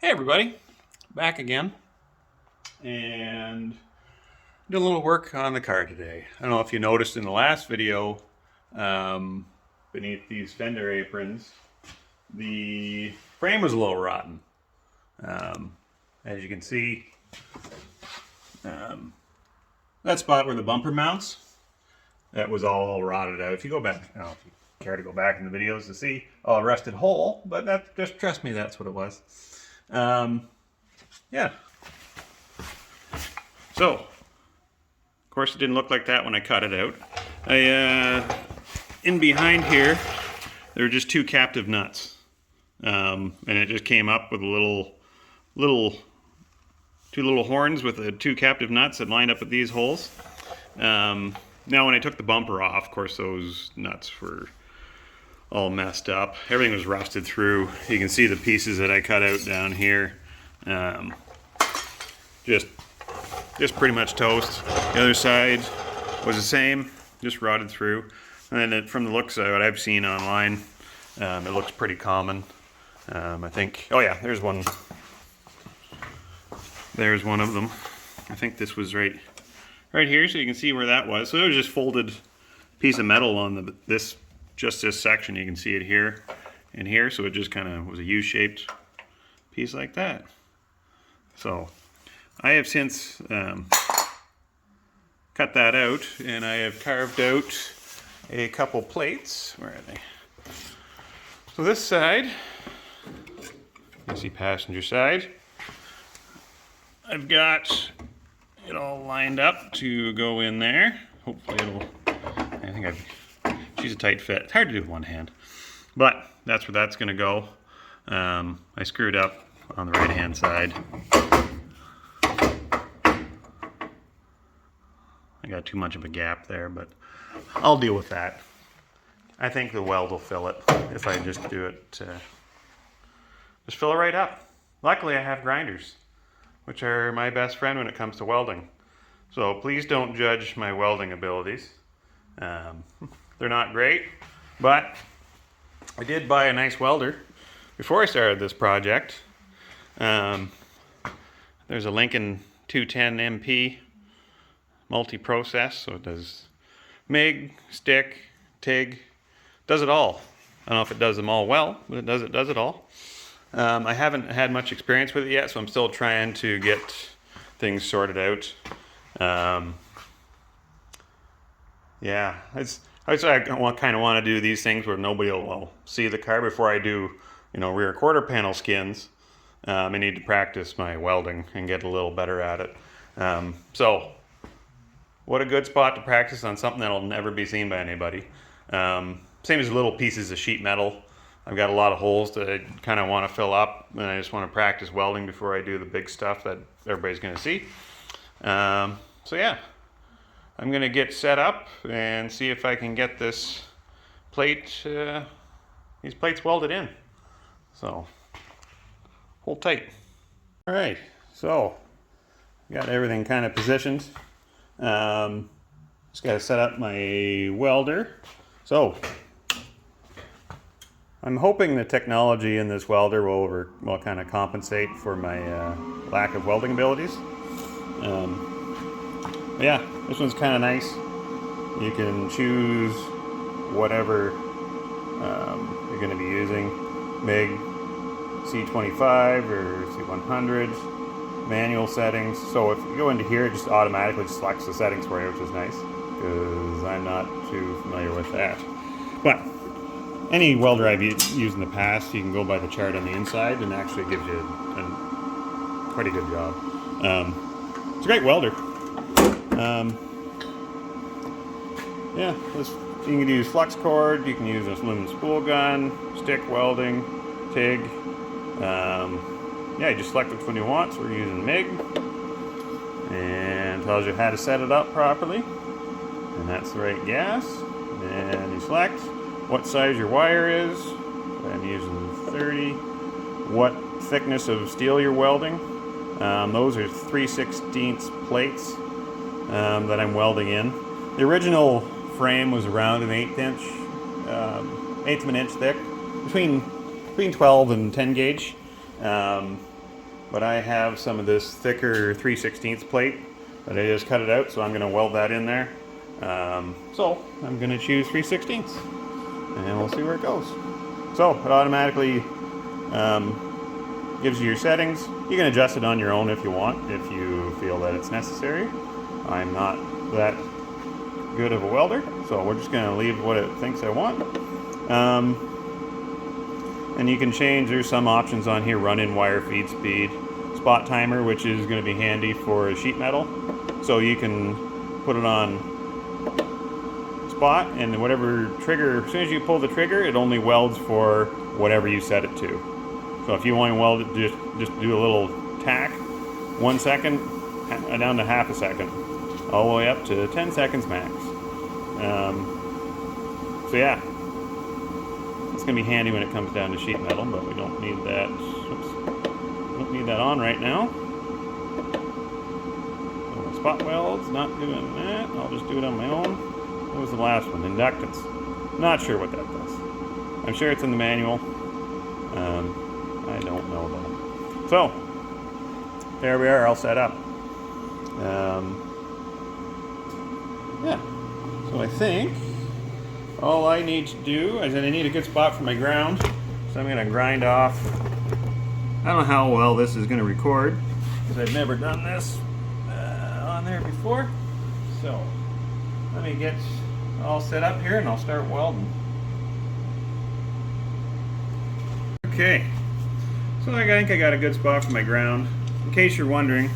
Hey everybody, back again, and did a little work on the car today. I don't know if you noticed in the last video, beneath these fender aprons, the frame was a little rotten. As you can see, that spot where the bumper mounts, that was all rotted out. If you go back, I don't know if you care to go back in the videos to see, a rusted hole, but that, just trust me, that's what it was. Yeah. So, of course it didn't look like that when I cut it out. In behind here, there were just two captive nuts. And it just came up with two little horns with the two captive nuts that lined up with these holes. Now when I took the bumper off, of course those nuts were all messed up. Everything was rusted through. You can see the pieces that I cut out down here. Just pretty much toast. The other side was the same, just rotted through. And then from the looks of what I've seen online, it looks pretty common. I think, oh yeah, there's one. There's one of them. I think this was right here, so you can see where that was. So it was just folded piece of metal on this section. You can see it here and here, so it just kind of was a U-shaped piece like that. So I have since cut that out, and I have carved out a couple plates. Where are they? So this side, you can see passenger side, I've got it all lined up to go in there. Hopefully it'll, I think she's a tight fit. It's hard to do with one hand, but that's where that's going to go. I screwed up on the right hand side. I got too much of a gap there, but I'll deal with that. I think the weld will fill it if I just do it, just fill it right up. Luckily I have grinders, which are my best friend when it comes to welding. So please don't judge my welding abilities. They're not great, but I did buy a nice welder before I started this project. There's a Lincoln 210 MP multi-process, so it does MIG, stick, TIG, does it all. I don't know if it does them all well, but it does it all. I haven't had much experience with it yet, so I'm still trying to get things sorted out. Yeah, I kind of want to do these things where nobody will see the car before I do, rear quarter panel skins. I need to practice my welding and get a little better at it. So, what a good spot to practice on something that'll never be seen by anybody. Same as little pieces of sheet metal. I've got a lot of holes that I kind of want to fill up, and I just want to practice welding before I do the big stuff that everybody's going to see. So yeah, I'm going to get set up and see if I can get this plate, these plates welded in. So, hold tight. All right, so got everything kind of positioned. Just got to set up my welder. So, I'm hoping the technology in this welder will kind of compensate for my lack of welding abilities. Yeah, this one's kind of nice. You can choose whatever you're going to be using. MIG, C25 or C100, manual settings. So if you go into here, it just automatically selects the settings for you, which is nice, because I'm not too familiar with that. But any welder I've used in the past, you can go by the chart on the inside, and actually gives you quite a good job. It's a great welder. Yeah, you can use flux cord, you can use a aluminum spool gun, stick welding, TIG. Yeah, you just select which one you want. So we're using MIG, and tells you how to set it up properly, and that's the right gas. And you select what size your wire is. I'm using 30. What thickness of steel you're welding. Those are 3/16 plates that I'm welding in. The original frame was around an eighth of an inch thick, between 12 and 10 gauge. but I have some of this thicker 3/16 plate that I just cut it out, so I'm going to weld that in there. So I'm going to choose 3/16, and we'll see where it goes. So it automatically gives you your settings. You can adjust it on your own if you want, if you feel that it's necessary. I'm not that good of a welder, so we're just going to leave what it thinks I want. And you can change, there's some options on here: run-in wire, feed speed, spot timer, which is going to be handy for sheet metal. So you can put it on spot, and whatever trigger, as soon as you pull the trigger, it only welds for whatever you set it to. So if you want to weld it, just do a little tack, 1 second, down to half a second, all the way up to 10 seconds max. So yeah, it's going to be handy when it comes down to sheet metal, but we don't need that. Oops, don't need that on right now. So my spot weld's not doing that. I'll just do it on my own. What was the last one? Inductance. Not sure what that does. I'm sure it's in the manual. I don't know though. So there we are, all set up. Yeah. So I think all I need to do is I need a good spot for my ground. So I'm going to grind off. I don't know how well this is going to record because I've never done this on there before. So let me get all set up here and I'll start welding. Okay, so I think I got a good spot for my ground. In case you're wondering,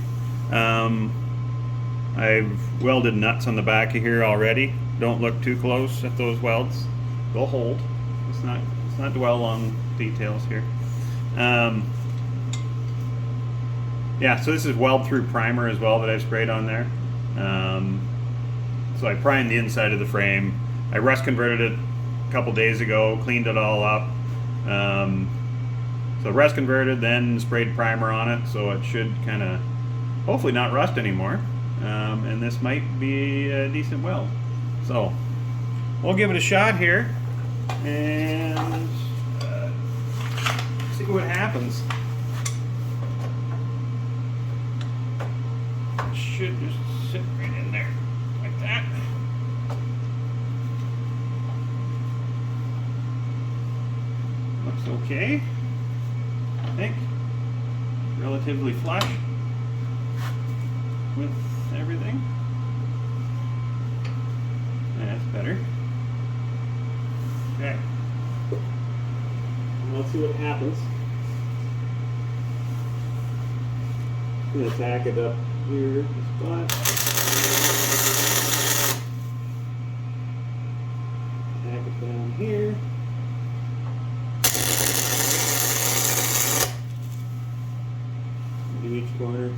I've welded nuts on the back of here already. Don't look too close at those welds. They'll hold. Let's not dwell on details here. Yeah, so this is weld through primer as well that I've sprayed on there. So I primed the inside of the frame. I rust converted it a couple days ago, cleaned it all up. So rust converted, then sprayed primer on it, so it should kind of hopefully not rust anymore. And this might be a decent weld. So we'll give it a shot here and see what happens. It should just sit right in there like that. Looks okay, I think. Relatively flush with everything. Yeah, that's better. Okay. Let's see what happens. I'm going to tack it up here at the spot. Tack it down here. Do each corner.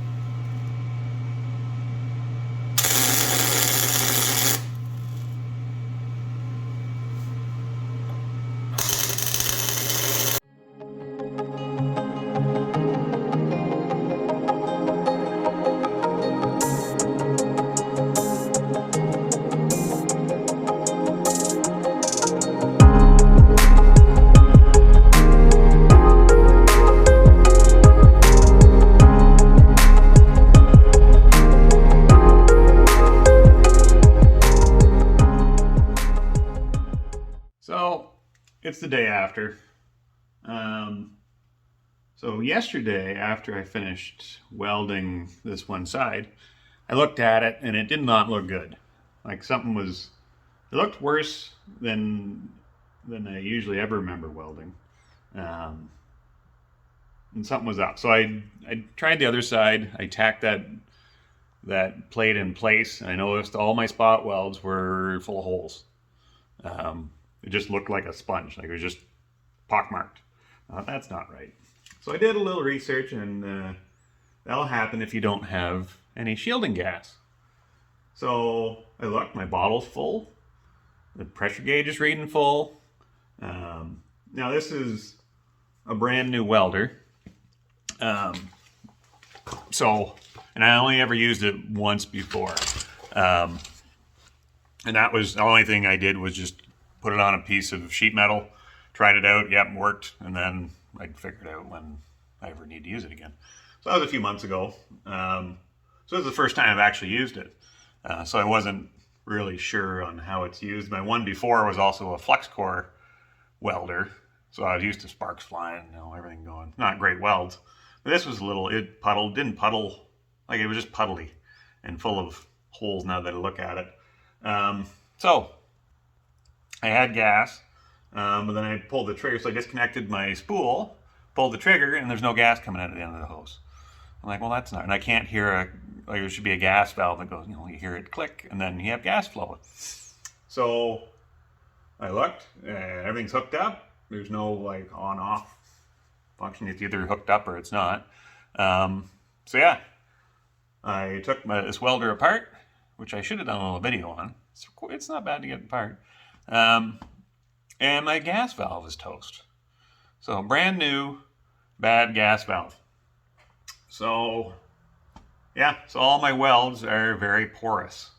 So it's the day after. So yesterday, after I finished welding this one side, I looked at it and it did not look good. Like something was, it looked worse than I usually ever remember welding. And something was up. So I tried the other side. I tacked that plate in place, and I noticed all my spot welds were full of holes. It just looked like a sponge, like it was just pockmarked. That's not right. So I did a little research, and that'll happen if you don't have any shielding gas. So I looked, my bottle's full. The pressure gauge is reading full. Now this is a brand new welder. And I only ever used it once before. And that was the only thing I did was just put it on a piece of sheet metal, tried it out, yep, worked, and then I'd figure it out when I ever need to use it again. So that was a few months ago. So this is the first time I've actually used it. So I wasn't really sure on how it's used. My one before was also a flux core welder. So I was used to sparks flying, everything going. Not great welds. But this was didn't puddle, like it was just puddly and full of holes now that I look at it. So I had gas, but then I pulled the trigger. So I disconnected my spool, pulled the trigger, and there's no gas coming out of the end of the hose. I'm like, well, that's not, and I can't hear like there should be a gas valve that goes, you hear it click, and then you have gas flowing. So I looked, and everything's hooked up. There's no like on-off function. It's either hooked up or it's not. So yeah, I took this welder apart, which I should have done a little video on. It's not bad to get apart. And my gas valve is toast. So brand new, bad gas valve. So yeah, so all my welds are very porous.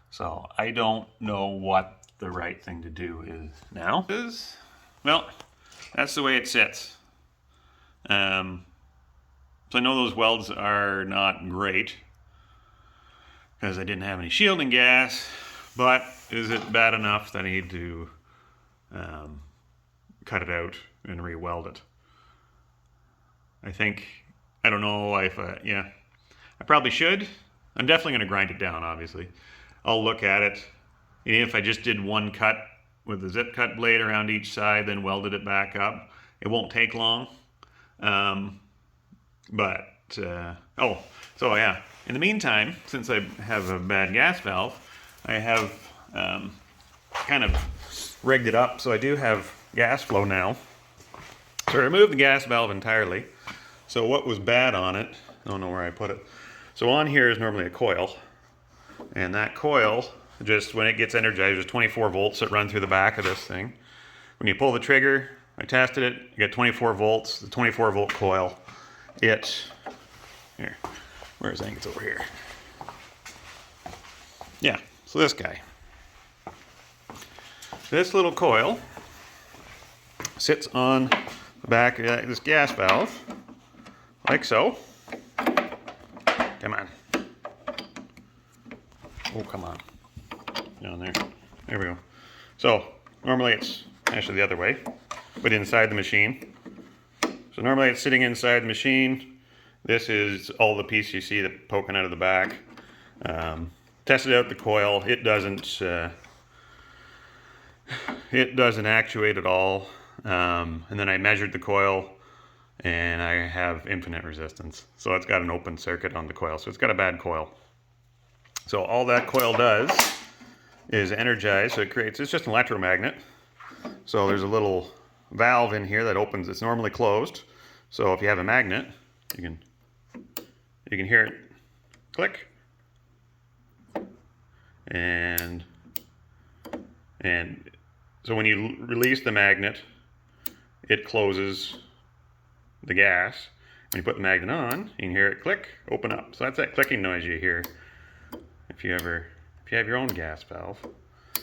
So I don't know what the right thing to do is now. Well, that's the way it sits. So I know those welds are not great because I didn't have any shielding gas, but is it bad enough that I need to cut it out and re-weld it? I don't know if, I probably should. I'm definitely going to grind it down, obviously. I'll look at it. Even if I just did one cut with the zip cut blade around each side, then welded it back up, it won't take long. In the meantime, since I have a bad gas valve, I have kind of rigged it up so I do have gas flow now. So I removed the gas valve entirely. So what was bad on it, I don't know where I put it. So on here is normally a coil, and that coil, just when it gets energized, there's 24 volts that run through the back of this thing. When you pull the trigger, I tested it, you get 24 volts, the 24 volt coil. Here, where's it? It's over here. Yeah, so this guy. This little coil sits on the back of this gas valve, like so. Come on. Oh, come on. Down there. There we go. So normally it's actually the other way, but inside the machine. So normally it's sitting inside the machine. This is all the piece you see that poking out of the back. Tested out the coil. It doesn't actuate at all. And then I measured the coil, and I have infinite resistance. So it's got an open circuit on the coil. So it's got a bad coil. So all that coil does is energize. So it's just an electromagnet. So there's a little valve in here that opens. It's normally closed. So if you have a magnet, you can hear it click. And so when you release the magnet, it closes the gas. When you put the magnet on, you can hear it click, open up. So that's that clicking noise you hear if you have your own gas valve.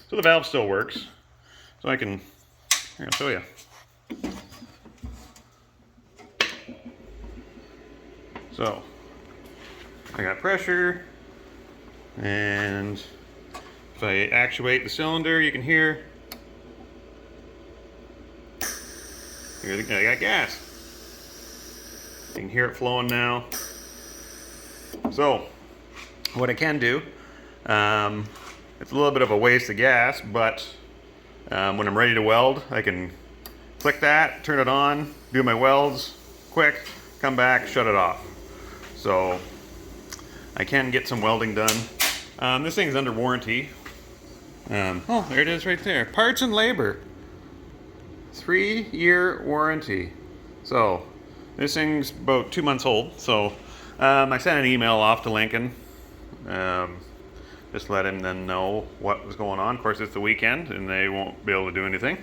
So the valve still works. So here, I'll show you. So I got pressure, and if I actuate the cylinder, you can hear I got gas. You can hear it flowing now. So what I can do, it's a little bit of a waste of gas, but when I'm ready to weld, I can click that, turn it on, do my welds quick, come back, shut it off. So I can get some welding done. This thing's under warranty. Oh, there it is right there. Parts and labor. 3-year warranty. So this thing's about 2 months old. So I sent an email off to Lincoln. Just let him then know what was going on. Of course, it's the weekend and they won't be able to do anything.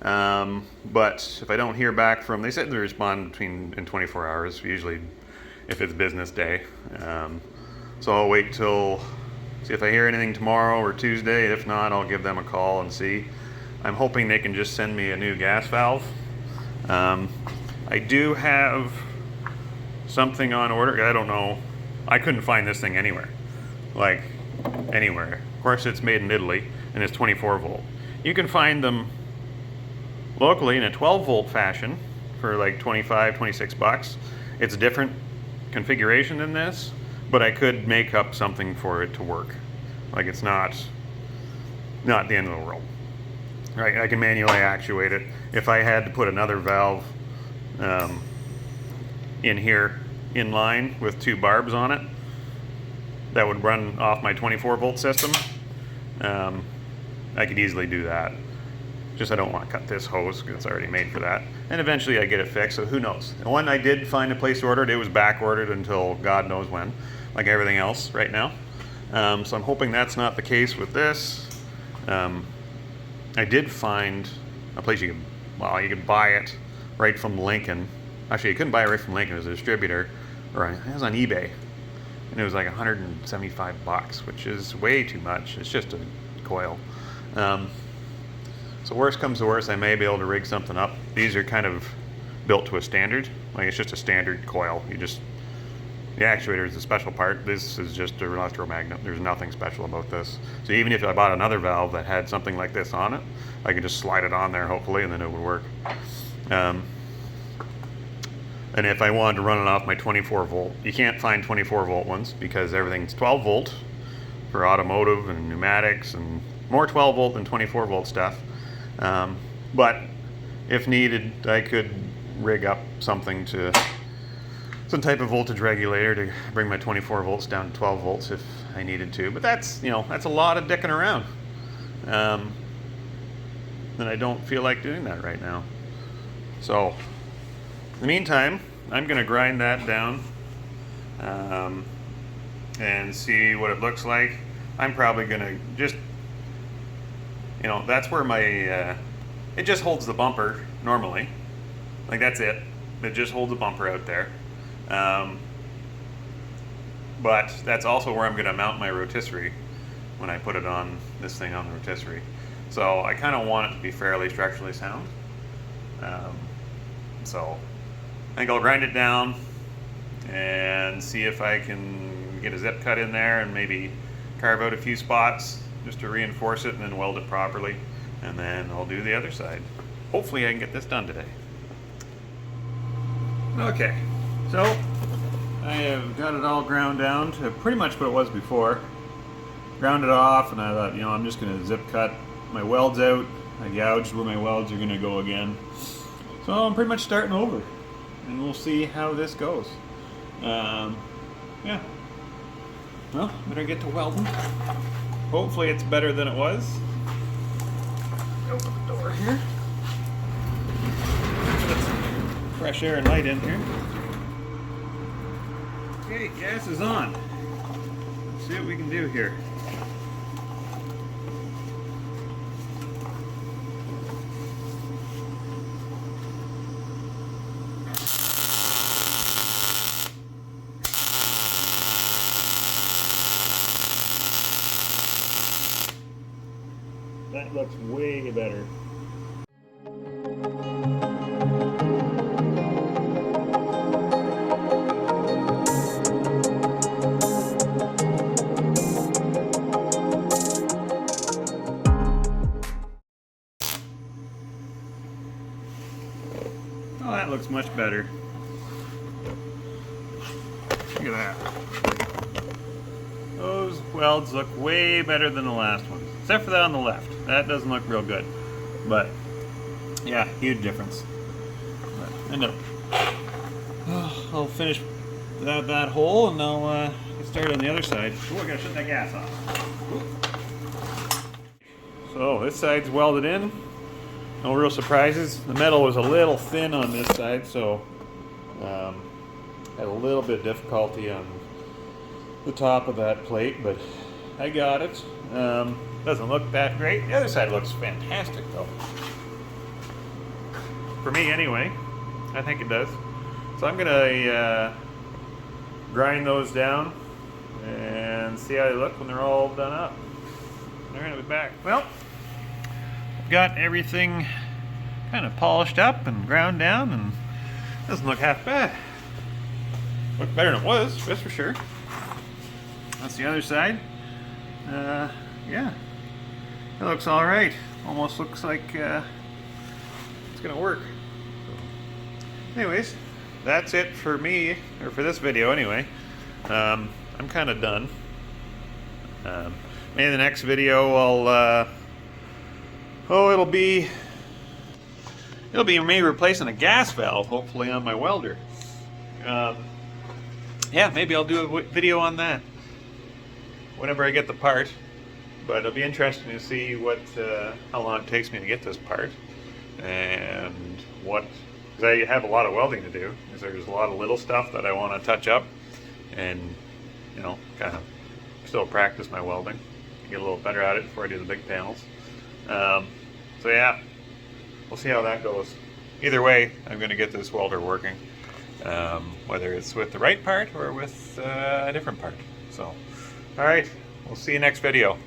But if I don't hear back from, they said they respond in 24 hours, usually if it's business day. So I'll wait till, see if I hear anything tomorrow or Tuesday. If not, I'll give them a call and see. I'm hoping they can just send me a new gas valve. I do have something on order. I don't know. I couldn't find this thing anywhere. Like, anywhere. Of course, it's made in Italy, and it's 24 volt. You can find them locally in a 12 volt fashion for like 25, 26 bucks. It's a different configuration than this, but I could make up something for it to work. Like, it's not the end of the world. Right, I can manually actuate it. If I had to put another valve in here in line with 2 barbs on it that would run off my 24 volt system, I could easily do that. Just I don't want to cut this hose because it's already made for that. And eventually I get it fixed, so who knows. And when I did find a place to order it was back ordered until God knows when, like everything else right now. So I'm hoping that's not the case with this. I did find a place you could buy it right from Lincoln. Actually, you couldn't buy it right from Lincoln. It was a distributor, or it was on eBay, and it was like 175 bucks, which is way too much. It's just a coil. So worst comes to worst, I may be able to rig something up. These are kind of built to a standard. Like, it's just a standard coil. The actuator is a special part. This is just an electromagnet. There's nothing special about this. So even if I bought another valve that had something like this on it, I could just slide it on there, hopefully, and then it would work. And if I wanted to run it off my 24 volt, you can't find 24 volt ones because everything's 12 volt for automotive and pneumatics, and more 12 volt than 24 volt stuff. But if needed, I could rig up something to some type of voltage regulator to bring my 24 volts down to 12 volts if I needed to. But that's a lot of dicking around. And I don't feel like doing that right now. So in the meantime, I'm going to grind that down and see what it looks like. I'm probably going to just, that's where my, it just holds the bumper normally. Like, that's it. It just holds the bumper out there. But that's also where I'm going to mount my rotisserie when I put it on this thing on the rotisserie. So I kind of want it to be fairly structurally sound. So I think I'll grind it down and see if I can get a zip cut in there and maybe carve out a few spots just to reinforce it and then weld it properly. And then I'll do the other side. Hopefully I can get this done today. Okay, so I have got it all ground down to pretty much what it was before. Ground it off, and I thought, I'm just going to zip cut my welds out. I gouged where my welds are going to go again. So I'm pretty much starting over, and we'll see how this goes. Yeah. Well, better get to welding. Hopefully it's better than it was. Open the door here. Get some fresh air and light in here. Okay, gas is on. Let's see what we can do here. That looks way better. Oh, that looks much better. Look at that. Those welds look way better than the last ones, except for that on the left. That doesn't look real good, but yeah, huge difference. But I'll finish that hole and I'll get started on the other side. Oh, I gotta shut that gas off. So this side's welded in. No real surprises. The metal was a little thin on this side, so had a little bit of difficulty on the top of that plate, but I got it. Doesn't look that great. The other side looks fantastic though. For me anyway, I think it does. So I'm gonna grind those down and see how they look when they're all done up. They're gonna be back. Well, I've got everything kind of polished up and ground down, and doesn't look half bad. Looked better than it was, that's for sure. That's the other side. Yeah, it looks all right. Almost looks like it's gonna work. Anyways, that's it for me, or for this video anyway. I'm kind of done. Maybe the next video I'll it'll be me replacing a gas valve, hopefully, on my welder. Yeah, maybe I'll do a video on that whenever I get the part. But it'll be interesting to see how long it takes me to get this part, and because I have a lot of welding to do. Because there's a lot of little stuff that I want to touch up, and kind of still practice my welding, get a little better at it before I do the big panels. So yeah, we'll see how that goes. Either way, I'm going to get this welder working, whether it's with the right part or with a different part. So, all right, we'll see you next video.